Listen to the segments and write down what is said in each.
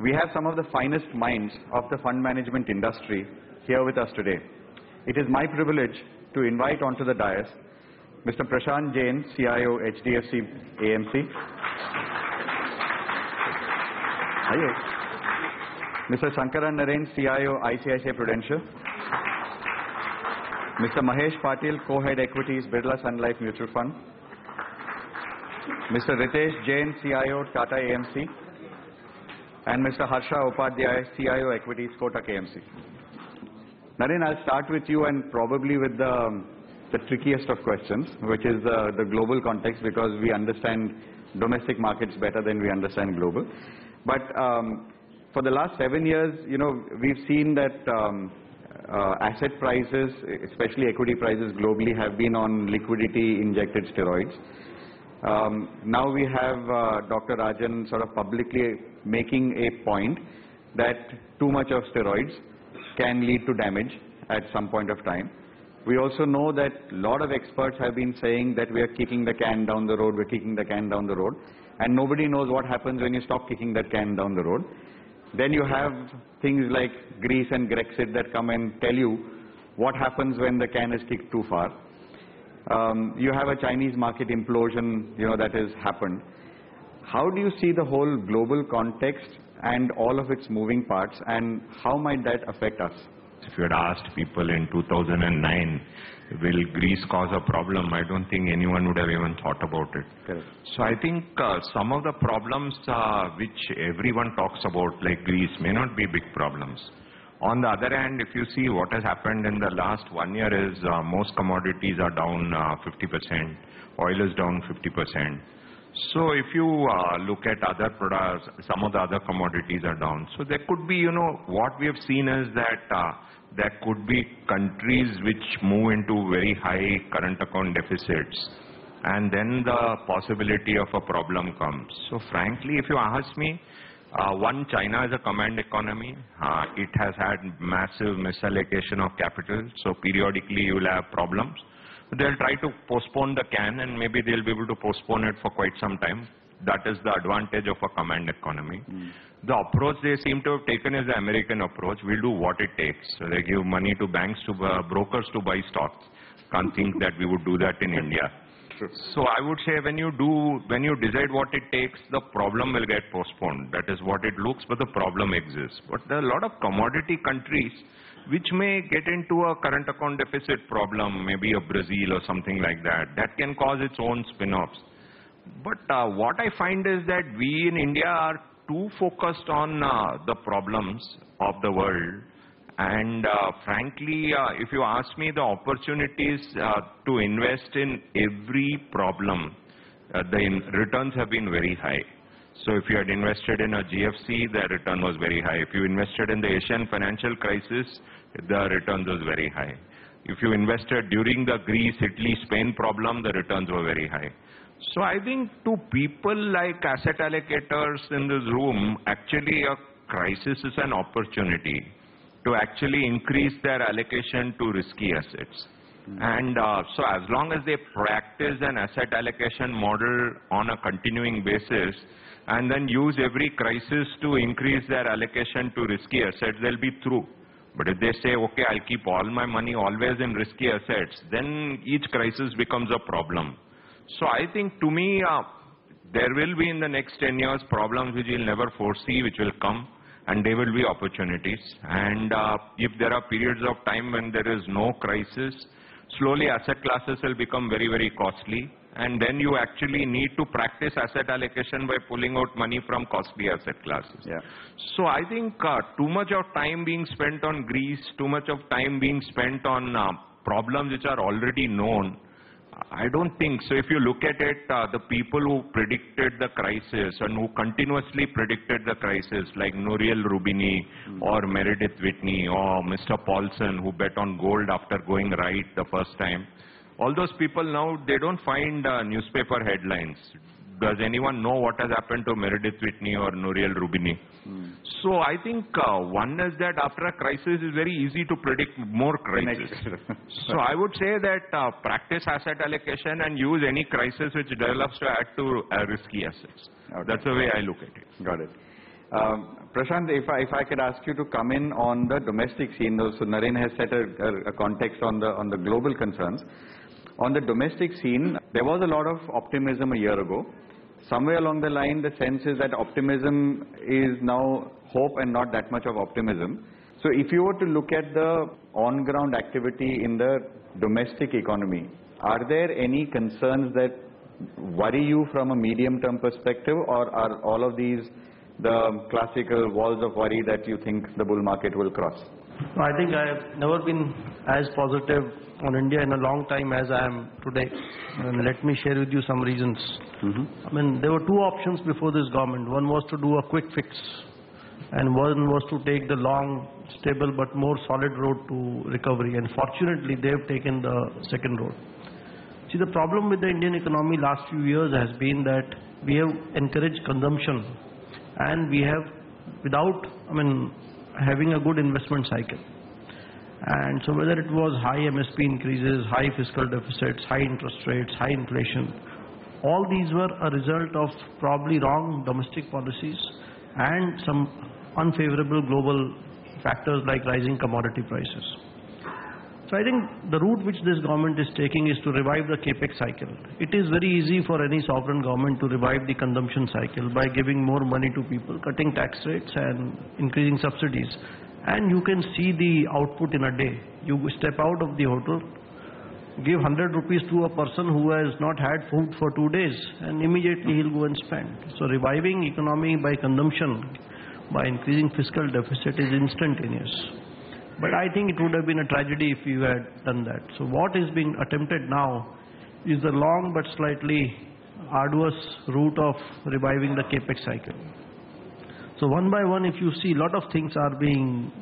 We have some of the finest minds of the fund management industry here with us today. It is my privilege to invite onto the dais Mr. Prashant Jain, CIO, HDFC AMC. Mr. Shankaran Narain, CIO, ICICI Prudential. Mr. Mahesh Patil, Co-Head Equities, Birla Sun Life Mutual Fund. Mr. Ritesh Jain, CIO, Tata AMC. And Mr. Harsha Upadhyay, CIO, Equities, Kotak AMC. Naren, I'll start with you and probably with the trickiest of questions, which is the global context, because we understand domestic markets better than we understand global. But for the last 7 years, we've seen that asset prices, especially equity prices globally, have been on liquidity-injected steroids. Now we have Dr. Rajan sort of publicly making a point that too much of steroids can lead to damage at some point of time. We also know that a lot of experts have been saying that we are kicking the can down the road, we're kicking the can down the road, and nobody knows what happens when you stop kicking that can down the road. Then you have things like Greece and Grexit that come and tell you what happens when the can is kicked too far. You have a Chinese market implosion, that has happened. How do you see the whole global context and all of its moving parts, and how might that affect us? If you had asked people in 2009, will Greece cause a problem, I don't think anyone would have even thought about it. Correct. So I think some of the problems which everyone talks about, like Greece, may not be big problems. On the other hand, if you see what has happened in the last 1 year is most commodities are down 50%, oil is down 50%. So if you look at other products, some of the other commodities are down. So there could be, what we have seen is that there could be countries which move into very high current account deficits, and then the possibility of a problem comes. So frankly, if you ask me, one, China is a command economy. It has had massive misallocation of capital, so periodically you will have problems. They'll try to postpone the can, and maybe they'll be able to postpone it for quite some time. That is the advantage of a command economy. The approach they seem to have taken is the American approach. We'll do what it takes. So they give money to banks, to brokers to buy stocks. Can't think that we would do that in India. So I would say when you decide what it takes, the problem will get postponed. That is what it looks, but the problem exists. But there are a lot of commodity countries which may get into a current account deficit problem, maybe a Brazil or something like that. That can cause its own spin-offs. But what I find is that we in India are too focused on the problems of the world. And frankly, if you ask me, the opportunities to invest in every problem, the returns have been very high. So if you had invested in a GFC, the return was very high. If you invested in the Asian financial crisis, the returns was very high. If you invested during the Greece, Italy, Spain problem, the returns were very high. So I think to people like asset allocators in this room, actually a crisis is an opportunity to actually increase their allocation to risky assets. And so as long as they practice an asset allocation model on a continuing basis and then use every crisis to increase their allocation to risky assets, they'll be through. But if they say, okay, I'll keep all my money always in risky assets, then each crisis becomes a problem. So I think to me, there will be in the next 10 years problems which you'll never foresee, which will come, and there will be opportunities. And if there are periods of time when there is no crisis, slowly asset classes will become very, very costly. And then you actually need to practice asset allocation by pulling out money from costly asset classes. Yeah. So I think too much of time being spent on Greece, too much of time being spent on problems which are already known, I don't think so. If you look at it, the people who predicted the crisis and who continuously predicted the crisis, like Nouriel Roubini or Meredith Whitney or Mr. Paulson, who bet on gold after going right the first time, all those people now, they don't find newspaper headlines. Does anyone know what has happened to Meredith Whitney or Nouriel Roubini? So I think one is that after a crisis, it's very easy to predict more crises. So I would say that practice asset allocation and use any crisis which develops to add to risky assets. Okay. That's the way I look at it. Got it. Prashant, if I could ask you to come in on the domestic scene, though, so Naren has set a context on the global concerns. On the domestic scene, there was a lot of optimism a year ago. Somewhere along the line, the sense is that optimism is now hope and not that much of optimism. So if you were to look at the on-ground activity in the domestic economy, are there any concerns that worry you from a medium-term perspective, or are all of these the classical walls of worry that you think the bull market will cross? I think I have never been as positive on India in a long time as I am today. And let me share with you some reasons. I mean, there were two options before this government. One was to do a quick fix, and one was to take the long, stable but more solid road to recovery. And fortunately, they have taken the second road. See, the problem with the Indian economy last few years has been that we have encouraged consumption, and we have, without, having a good investment cycle. And so whether it was high MSP increases, high fiscal deficits, high interest rates, high inflation, all these were a result of probably wrong domestic policies and some unfavorable global factors like rising commodity prices. So I think the route which this government is taking is to revive the capex cycle. It is very easy for any sovereign government to revive the consumption cycle by giving more money to people, cutting tax rates and increasing subsidies. And you can see the output in a day. You step out of the hotel, give 100 rupees to a person who has not had food for 2 days, and immediately he'll go and spend. So reviving economy by consumption, by increasing fiscal deficit is instantaneous. But I think it would have been a tragedy if you had done that. So what is being attempted now is the long but slightly arduous route of reviving the capex cycle. So one by one, if you see, a lot of things are being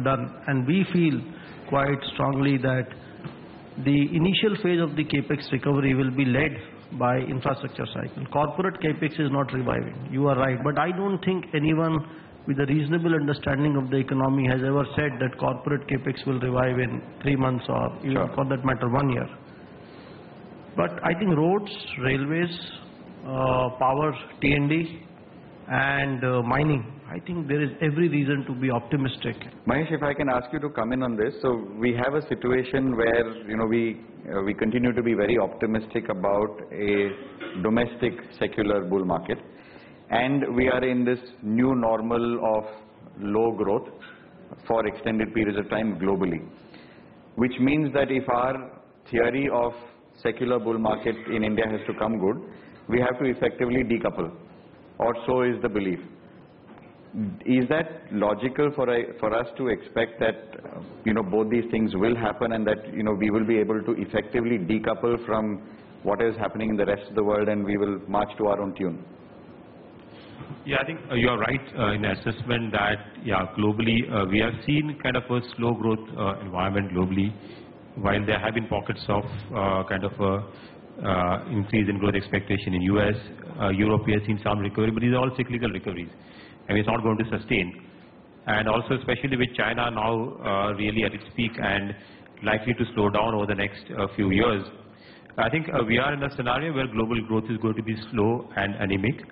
done, and we feel quite strongly that the initial phase of the capex recovery will be led by infrastructure cycle. Corporate capex is not reviving. You are right, but I don't think anyone with a reasonable understanding of the economy has ever said that corporate capex will revive in 3 months or even for that matter 1 year. But I think roads, railways, power, T&D and mining, I think there is every reason to be optimistic. Mahesh, if I can ask you to come in on this. So we have a situation where, we continue to be very optimistic about a domestic secular bull market. And we are in this new normal of low growth for extended periods of time globally, which means that if our theory of secular bull market in India has to come good, we have to effectively decouple, or so is the belief. Is that logical for us to expect that both these things will happen, and that we will be able to effectively decouple from what is happening in the rest of the world, and we will march to our own tune? Yeah, I think you are right in assessment that, globally we have seen kind of a slow growth environment globally, while there have been pockets of increase in growth expectation in US, Europe we have seen some recovery, but these are all cyclical recoveries, and it's not going to sustain. And also especially with China now really at its peak and likely to slow down over the next few years, I think we are in a scenario where global growth is going to be slow and anemic.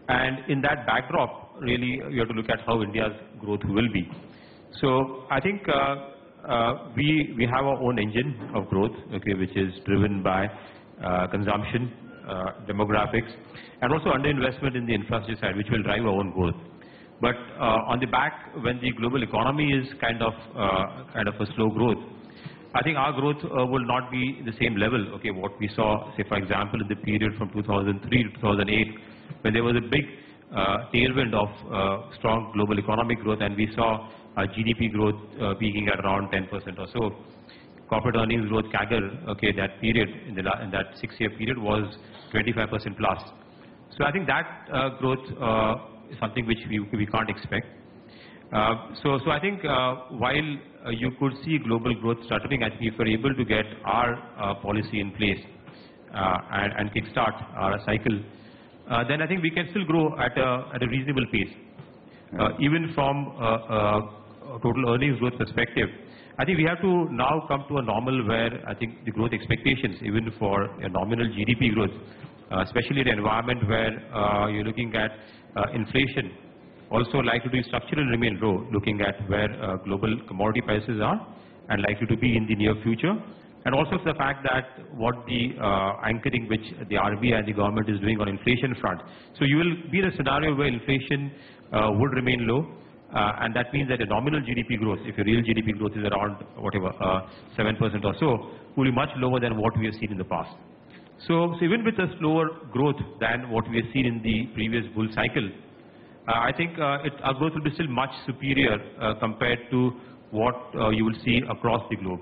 And in that backdrop, really, you have to look at how India's growth will be. So I think we have our own engine of growth, which is driven by consumption, demographics, and also underinvestment in the infrastructure side, which will drive our own growth. But on the back, when the global economy is kind of a slow growth, I think our growth will not be the same level. What we saw, say for example, in the period from 2003 to 2008. When there was a big tailwind of strong global economic growth, and we saw GDP growth peaking at around 10% or so. Corporate earnings growth CAGR, that period, in that 6-year period was 25% plus. So I think that growth is something which we can't expect. So I think while you could see global growth stuttering, I think if we're able to get our policy in place and kickstart our cycle, then I think we can still grow at a reasonable pace. Even from a total earnings growth perspective, I think we have to now come to a normal where I think the growth expectations, even for a nominal GDP growth, especially in an environment where you're looking at inflation Also likely to structurally remain low, looking at where global commodity prices are and likely to be in the near future. And also the fact that what the anchoring which the RBI and the government is doing on inflation front. So you will be in a scenario where inflation would remain low, and that means that the nominal GDP growth, if your real GDP growth is around whatever 7% or so, will be much lower than what we have seen in the past. So even with a slower growth than what we have seen in the previous bull cycle, I think our growth will be still much superior compared to what you will see across the globe.